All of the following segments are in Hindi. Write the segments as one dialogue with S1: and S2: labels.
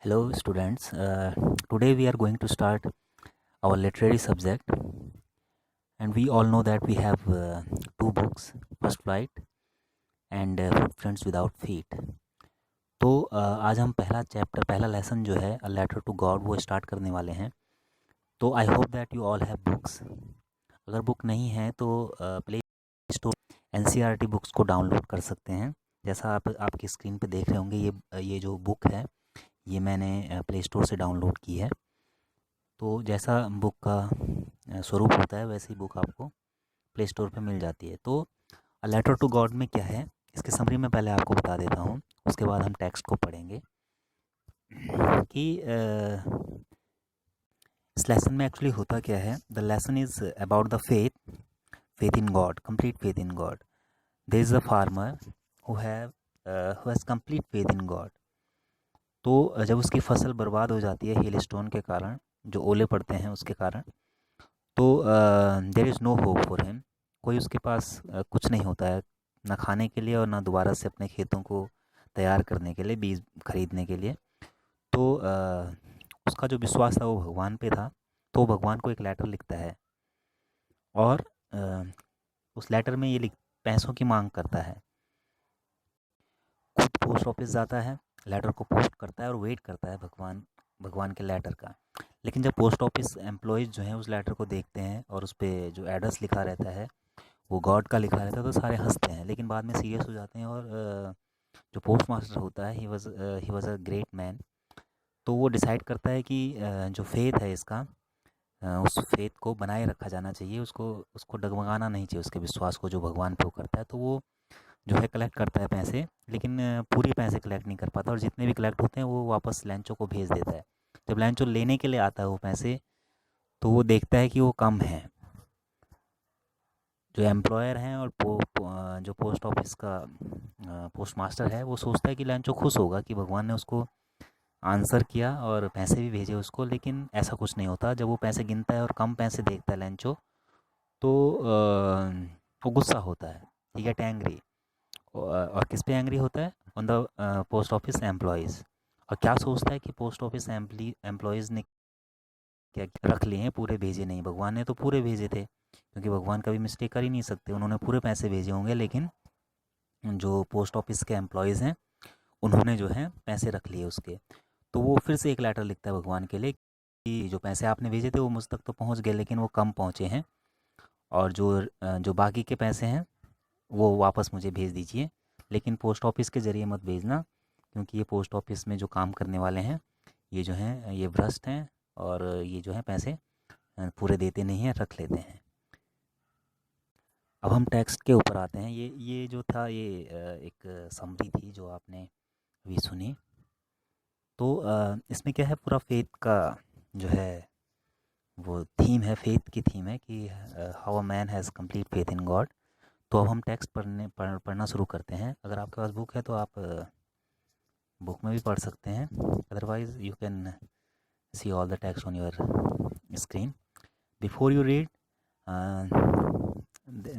S1: Hello, students. Today we are going to start our literary subject, and we all know that we have two books, First Flight and Footprints Without Feet. तो आज हम पहला लेसन जो है अ लेटर टू गॉड वो स्टार्ट करने वाले हैं. तो I hope that you all have books. अगर बुक नहीं है तो प्ले स्टोर एनसीईआरटी बुक्स को डाउनलोड कर सकते हैं. जैसा आप आपकी स्क्रीन पे देख रहे होंगे, ये जो बुक है ये मैंने प्ले स्टोर से डाउनलोड की है. तो जैसा बुक का स्वरूप होता है वैसी बुक आपको प्ले स्टोर पे मिल जाती है. तो अ लेटर टू गॉड में क्या है इसकी समरी मैं पहले आपको बता देता हूँ, उसके बाद हम टेक्स्ट को पढ़ेंगे कि इस लेसन में एक्चुअली होता क्या है. The lesson is about the faith in God, complete faith in God. There is a farmer who has complete faith in God. तो जब उसकी फसल बर्बाद हो जाती है हेल स्टोन के कारण, जो ओले पड़ते हैं उसके कारण, तो there is no hope for him. कोई उसके पास कुछ नहीं होता है, ना खाने के लिए और ना दोबारा से अपने खेतों को तैयार करने के लिए, बीज खरीदने के लिए. तो उसका जो विश्वास था वो भगवान पे था. तो वो भगवान को एक लेटर लिखता है और उस लेटर में ये पैसों की मांग करता है. खुद पोस्ट ऑफिस जाता है, लेटर को पोस्ट करता है और वेट करता है भगवान के लेटर का. लेकिन जब पोस्ट ऑफिस एम्प्लॉयज़ जो हैं उस लेटर को देखते हैं और उस पर जो एड्रेस लिखा रहता है वो गॉड का लिखा रहता है, तो सारे हंसते हैं. लेकिन बाद में सीरियस हो जाते हैं. और जो पोस्ट मास्टर होता है he was a great man. तो वो डिसाइड करता है कि जो फेथ है इसका, उस फेथ को बनाए रखा जाना चाहिए, उसको उसको डगमगाना नहीं चाहिए, उसके विश्वास को जो भगवान पे वो करता है. तो वो जो है कलेक्ट करता है पैसे, लेकिन पूरे पैसे कलेक्ट नहीं कर पाता और जितने भी कलेक्ट होते हैं वो वापस लैंचो को भेज देता है. जब लैंचो लेने के लिए आता है वो पैसे, तो वो देखता है कि वो कम है. जो एम्प्लॉयर हैं और जो पोस्ट ऑफिस का पोस्ट मास्टर है वो सोचता है कि लैंचो खुश होगा कि भगवान ने उसको आंसर किया और पैसे भी भेजे उसको. लेकिन ऐसा कुछ नहीं होता. जब वो पैसे गिनता है और कम पैसे देखता है लैंचो, तो वो गुस्सा होता है. ही गेट एंग्री. और किस पे एंग्री होता है? On the post office employees. और क्या सोचता है कि पोस्ट ऑफिस एम्प्लॉयज़ ने क्या रख लिए हैं, पूरे भेजे नहीं. भगवान ने तो पूरे भेजे थे, क्योंकि भगवान कभी मिस्टेक कर ही नहीं सकते. उन्होंने पूरे पैसे भेजे होंगे, लेकिन जो पोस्ट ऑफिस के एम्प्लॉयज़ हैं उन्होंने जो है पैसे रख लिए उसके. तो वो फिर से एक लेटर लिखता है भगवान के लिए कि जो पैसे आपने भेजे थे वो मुझ तक तो पहुंच गए, लेकिन वो कम पहुंचे हैं. और जो बाकी के पैसे हैं वो वापस मुझे भेज दीजिए. लेकिन पोस्ट ऑफिस के ज़रिए मत भेजना, क्योंकि ये पोस्ट ऑफिस में जो काम करने वाले हैं ये जो हैं ये भ्रष्ट हैं और ये जो है पैसे पूरे देते नहीं हैं, रख लेते हैं. अब हम टेक्स्ट के ऊपर आते हैं. ये जो था ये एक समरी थी जो आपने अभी सुनी. तो इसमें क्या है, पूरा फेथ का जो है वो थीम है, फेथ की थीम है कि how a man has complete faith in God. तो अब हम टेक्स्ट पढ़ना शुरू करते हैं. अगर आपके पास बुक है तो आप बुक में भी पढ़ सकते हैं. Otherwise you can see all the text on your screen. Before you read,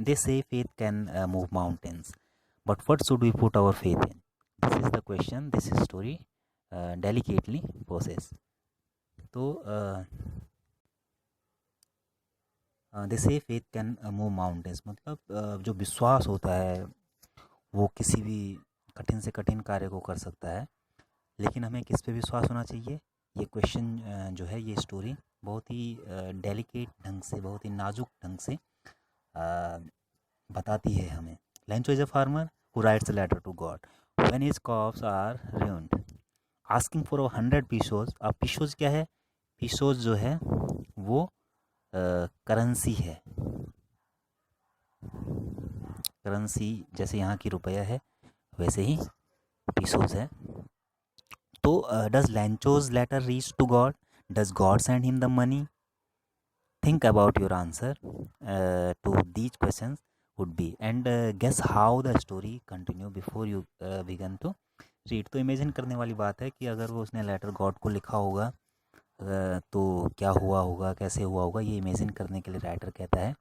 S1: they say faith can move mountains, but what should we put our faith in? This is the question this story delicately poses. तो they say faith can move mountains, मतलब जो विश्वास होता है वो किसी भी कठिन से कठिन कार्य को कर सकता है. लेकिन हमें किस पे विश्वास होना चाहिए, ये क्वेश्चन जो है ये स्टोरी बहुत ही डेलिकेट ढंग से, बहुत ही नाजुक ढंग से बताती है हमें. Lencho is a farmer who writes a letter to God when his crops are ruined, asking for 100 pesos. अब पीसोज क्या है? पीसोज जो है वो करेंसी है. करेंसी जैसे यहाँ की रुपया है वैसे ही पीसोज है. तो does Lencho's letter reach to God? Does God send him the money? Think about your answer to these questions would be, and guess how the story continue before you begin to read. तो इमेजिन करने वाली बात है कि अगर वो उसने लेटर गॉड को लिखा होगा तो क्या हुआ होगा, कैसे हुआ होगा, ये इमेजिन करने के लिए राइटर कहता है.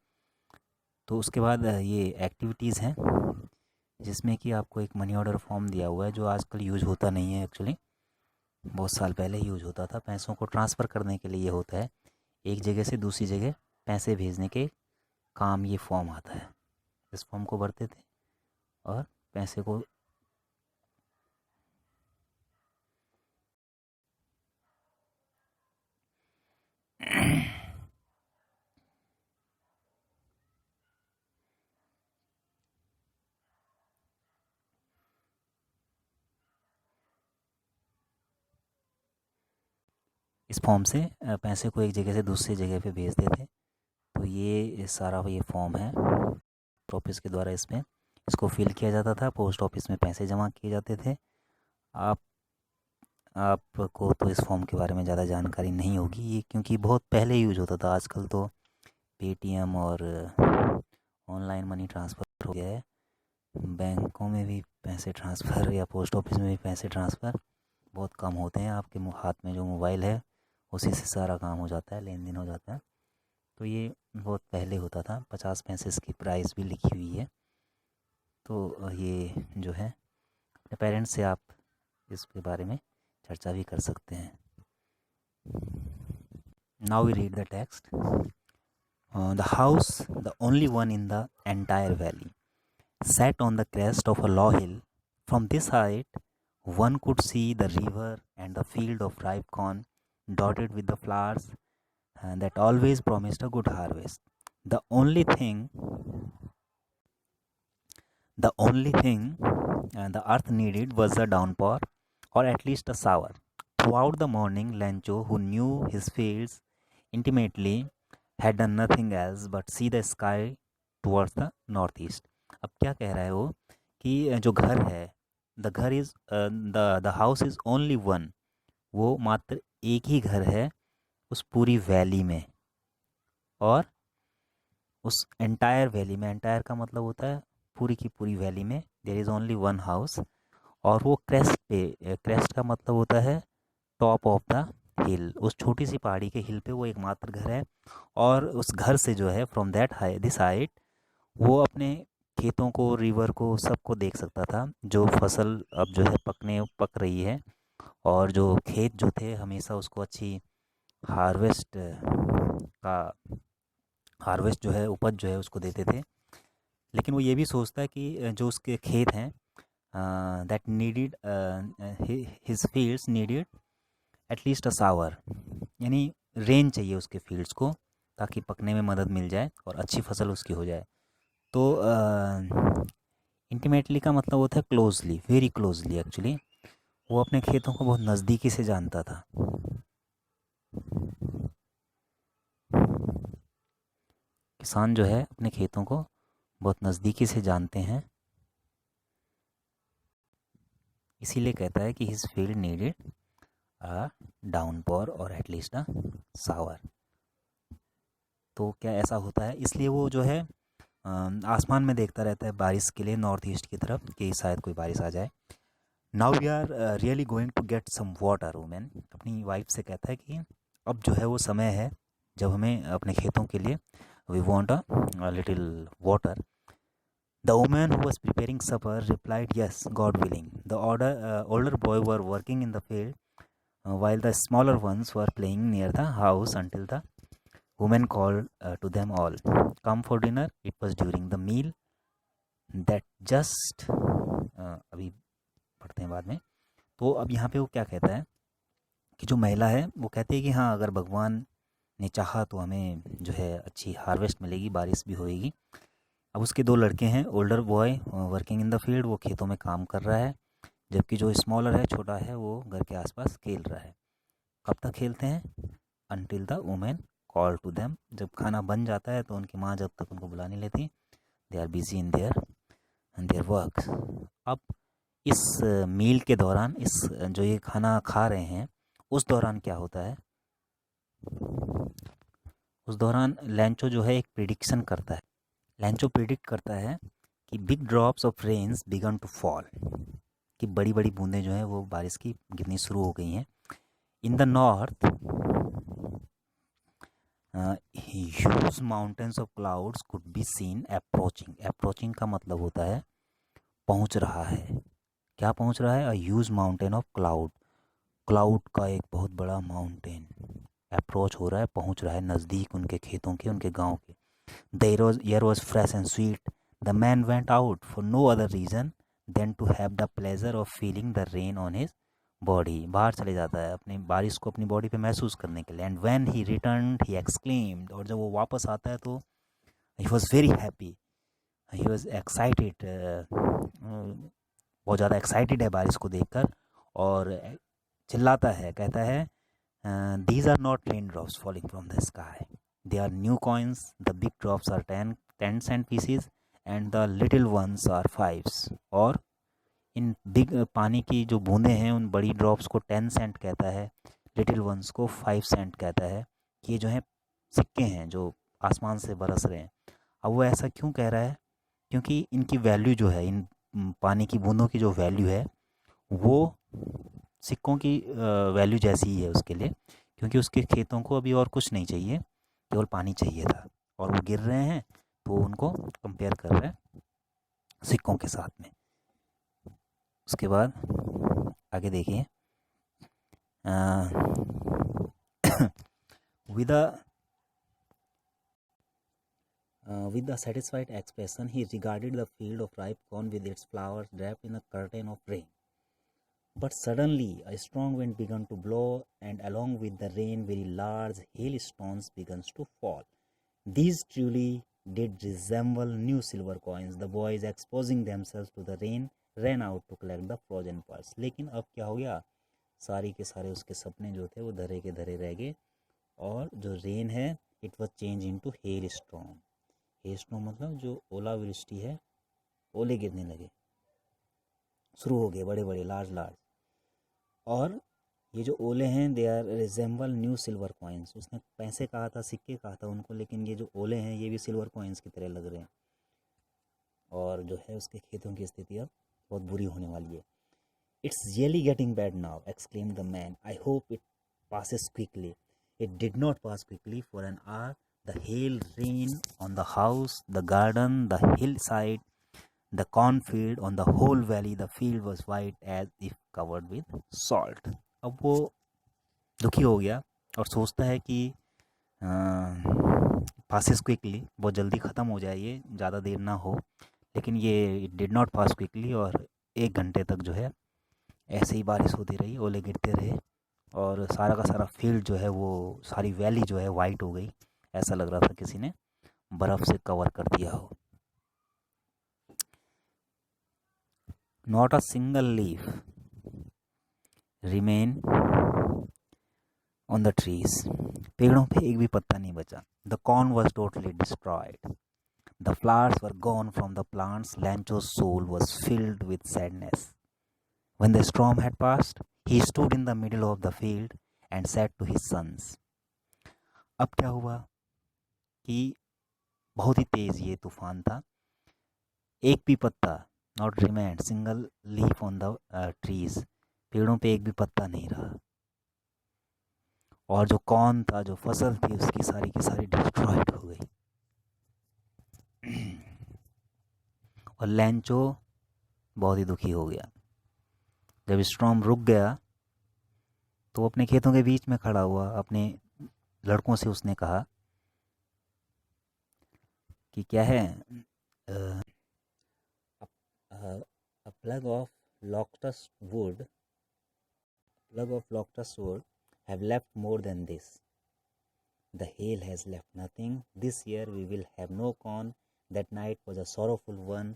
S1: तो उसके बाद ये एक्टिविटीज़ हैं जिसमें कि आपको एक मनी ऑर्डर फॉर्म दिया हुआ है जो आजकल यूज होता नहीं है एक्चुअली. बहुत साल पहले यूज होता था। पैसों को ट्रांसफ़र करने के लिए ये होता है, एक जगह से दूसरी जगह पैसे भेजने के काम ये फॉर्म आता है। इस फॉर्म को भरते थे और पैसे को इस फॉर्म से पैसे को एक जगह से दूसरी जगह पे भेजते थे। तो ये सारा ये फॉर्म है पोस्ट ऑफिस के द्वारा, इसमें इसको फिल किया जाता था, पोस्ट ऑफिस में पैसे जमा किए जाते थे। आप आपको तो इस फॉर्म के बारे में ज़्यादा जानकारी नहीं होगी ये, क्योंकि बहुत पहले यूज होता था। आजकल तो पेटीएम और ऑनलाइन मनी ट्रांसफ़र हो गया है। बैंकों में भी पैसे ट्रांसफ़र या पोस्ट ऑफिस में भी पैसे ट्रांसफ़र बहुत कम होते हैं। आपके हाथ में जो मोबाइल है उसी से सारा काम हो जाता है, लेन देन हो जाता है। तो ये बहुत पहले होता था। 50 पैसे इसकी प्राइस भी लिखी हुई है। तो ये जो है अपने पेरेंट्स से आप इसके बारे में चर्चा भी कर सकते हैं। Now we read the text. The house, the only one in the entire valley, sat on the crest of a low hill. From this height, one could see the river and the field of ripe corn dotted with the flowers that always promised a good harvest. The only thing, the only thing the earth needed was a downpour, or at least a shower. Throughout the morning, Lancho, who knew his fields intimately, had done nothing else but see the sky towards the northeast. अब क्या कह रहा है वो कि जो घर है, द घर is the house is only one, वो मात्र एक ही घर है उस पूरी वैली में, और उस एंटायर वैली में, एंटायर का मतलब होता है पूरी की पूरी वैली में, there is only one house. और वो क्रेस्ट पे, क्रेस्ट का मतलब होता है टॉप ऑफ द हिल, उस छोटी सी पहाड़ी के हिल पे वो एकमात्र घर है। और उस घर से जो है from that high this height वो अपने खेतों को, रिवर को, सबको देख सकता था। जो फसल अब जो है पक रही है, और जो खेत जो थे हमेशा उसको अच्छी हार्वेस्ट का हार्वेस्ट जो है, उपज जो है उसको देते थे। लेकिन वो ये भी सोचता है कि जो उसके खेत हैं, that needed his fields needed at least a shower, यानी रेन चाहिए उसके फील्ड्स को, ताकि पकने में मदद मिल जाए और अच्छी फसल उसकी हो जाए। तो इंटीमेटली का मतलब होता है क्लोजली, वेरी क्लोजली एक्चुअली। वो अपने खेतों को बहुत नज़दीकी से जानता था। किसान जो है अपने खेतों को बहुत नज़दीकी से जानते हैं, इसीलिए कहता है कि his field needed a downpour और एटलीस्ट अ सावर। तो क्या ऐसा होता है, इसलिए वो जो है आसमान में देखता रहता है बारिश के लिए, नॉर्थ ईस्ट की तरफ, कि शायद कोई बारिश आ जाए। Now we are really going to get some water, women अपनी वाइफ से कहता है कि अब जो है वो समय है जब हमें अपने खेतों के लिए we want a little water. The woman who was preparing supper replied, yes, God willing. The older boy were working in the field while the smaller ones were playing near the house until the woman called to them all, come for dinner. It was during the meal that just अभी पढ़ते हैं बाद में। तो अब यहाँ पे वो क्या कहता है कि जो महिला है वो कहती है कि हाँ, अगर भगवान ने चाहा तो हमें जो है अच्छी हार्वेस्ट मिलेगी, बारिश भी होएगी। अब उसके दो लड़के हैं, older boy working in the field, वो खेतों में काम कर रहा है, जबकि जो स्मॉलर है, छोटा है, वो घर के आसपास खेल रहा है। कब तक खेलते हैं? Until the women call to them, जब खाना बन जाता है तो उनकी माँ जब तक उनको बुला नहीं लेती, they are busy in their work. अब इस मील के दौरान, इस जो ये खाना खा रहे हैं, उस दौरान क्या होता है, उस दौरान लैंचो जो है एक प्रिडिक्शन करता है। लैंचो प्रिडिक्ट करता है कि big drops of rains began to fall, कि बड़ी बड़ी बूंदें जो हैं वो बारिश की गिरनी शुरू हो गई हैं। In the north huge mountains of clouds could be seen approaching. Approaching का मतलब होता है पहुंच रहा है। क्या पहुंच रहा है? A huge mountain of cloud, cloud का एक बहुत बड़ा माउंटेन अप्रोच हो रहा है, पहुंच रहा है नज़दीक उनके खेतों के, उनके गांव के। The air was fresh and sweet. The man went out for no other reason than to have the pleasure of feeling the rain on his body. बाहर चले जाता है अपनी बारिश को अपनी बॉडी पे महसूस करने के लिए। And when he return he exclaimed, और जब वो वापस आता है तो he was very happy, he was excited, बहुत ज़्यादा एक्साइटेड है बारिश को देखकर। और चिल्लाता है, कहता है, these are not raindrops falling from the sky. They are new coins. The big drops are 10 cent pieces and the little ones are fives. और इन बिग पानी की जो बूंदें हैं उन बड़ी ड्रॉप्स को 10 सेंट कहता है, लिटिल वंस को 5 सेंट कहता है। ये जो है सिक्के हैं जो आसमान से बरस रहे हैं। अब वो ऐसा क्यों कह रहा है? क्योंकि इनकी वैल्यू जो है, इन पानी की बूंदों की जो वैल्यू है वो सिक्कों की वैल्यू जैसी ही है उसके लिए, क्योंकि उसके खेतों को अभी और कुछ नहीं चाहिए, केवल पानी चाहिए था। और वो गिर रहे हैं तो उनको कंपेयर कर रहे हैं सिक्कों के साथ में। उसके बाद आगे देखिए, with with a satisfied expression, he regarded the field of ripe corn with its flowers wrapped in a curtain of rain. But suddenly a strong wind began to blow, and along with the rain, very large hailstones began to fall. These truly did resemble new silver coins. The boys, exposing themselves to the rain, ran out to collect the frozen pearls. लेकिन अब क्या हो गया? सारी के सारे उसके सपने जो थे वो धरे के धरे रह गए, और जो रेन है it was change into hail storm. Hail storm मतलब जो ओलावृष्टि है, ओले गिरने लगे, शुरू हो गए, बड़े बड़े लार्ज लार्ज। और ये जो ओले हैं they are resemble new silver coins. उसने पैसे कहा था, सिक्के कहा था उनको, लेकिन ये जो ओले हैं ये भी सिल्वर कॉइन्स की तरह लग रहे हैं। और जो है उसके खेतों की स्थिति अब बहुत बुरी होने वाली है। It's really getting bad now, exclaimed the man. I hope it passes quickly. It did not pass quickly. For an hour, the hail rained on the house, the garden, the hillside, the cornfield, on the whole valley. The field was white as if covered with salt. अब वो दुखी हो गया और सोचता है कि पासिस क्विकली, बहुत जल्दी ख़त्म हो जाए, ये ज़्यादा देर ना हो। लेकिन ये it did not pass quickly, और 1 घंटे तक जो है ऐसे ही बारिश होती रही, ओले गिरते रहे, और सारा का सारा फील्ड जो है वो, सारी वैली जो है वाइट हो गई। ऐसा लग रहा था किसी ने बर्फ़ से कवर कर दिया हो। Not a single leaf remain on the trees. पेड़ों पे एक भी पत्ता नहीं बचा। The corn was totally destroyed. The flowers were gone from the plants. लैंचो's soul was filled with sadness. When the storm had passed, he stood in the middle of the field and said to his sons. अब क्या हुआ कि बहुत ही तेज़ ये तूफान था। एक भी पत्ता, not remained single leaf on the trees, पेड़ों पे एक भी पत्ता नहीं रहा। और जो कॉर्न था, जो फसल थी उसकी सारी की सारी डिस्ट्रॉयड हो गई। और लैंचो बहुत ही दुखी हो गया। जब स्टॉर्म रुक गया तो अपने खेतों के बीच में खड़ा हुआ, अपने लड़कों से उसने कहा कि क्या है, a plug of locust wood have left more than this. The hail has left nothing. This year we will have no corn. That night was a sorrowful one.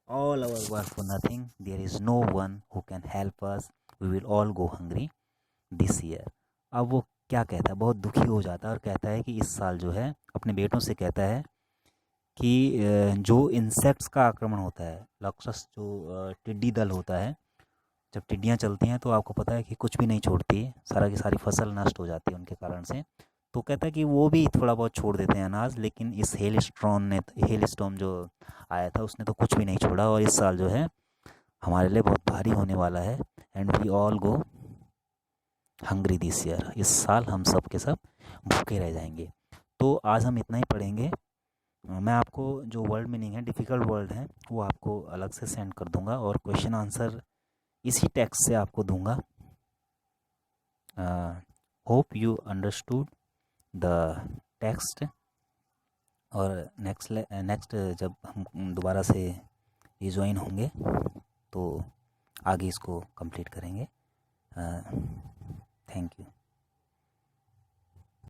S1: All our work for nothing. There is no one who can help us. We will all go hungry this year. अब वो क्या कहता है, बहुत दुखी हो जाता है और कहता है कि इस साल जो है, अपने बेटों से कहता है कि जो इंसेक्ट्स का आक्रमण होता है, लॉक्सस जो टिड्डी दल होता है, जब टिड्डियाँ चलती हैं तो आपको पता है कि कुछ भी नहीं छोड़ती, सारा की सारी फसल नष्ट हो जाती है उनके कारण से। तो कहता है कि वो भी थोड़ा बहुत छोड़ देते हैं अनाज, लेकिन इस हेल स्टॉर्म जो आया था उसने तो कुछ भी नहीं छोड़ा, और इस साल जो है हमारे लिए बहुत भारी होने वाला है। And we all go hungry this year. इस साल हम सब के सब भूखे रह जाएंगे। तो आज हम इतना ही पढ़ेंगे। मैं आपको जो वर्ड मीनिंग है, डिफ़िकल्ट वर्ड हैं, वो आपको अलग से सेंड कर दूंगा, और क्वेश्चन आंसर इसी टेक्स्ट से आपको दूंगा। Hope you understood the text. और नेक्स्ट जब हम दोबारा से रिजॉइन होंगे तो आगे इसको कंप्लीट करेंगे। Thank you.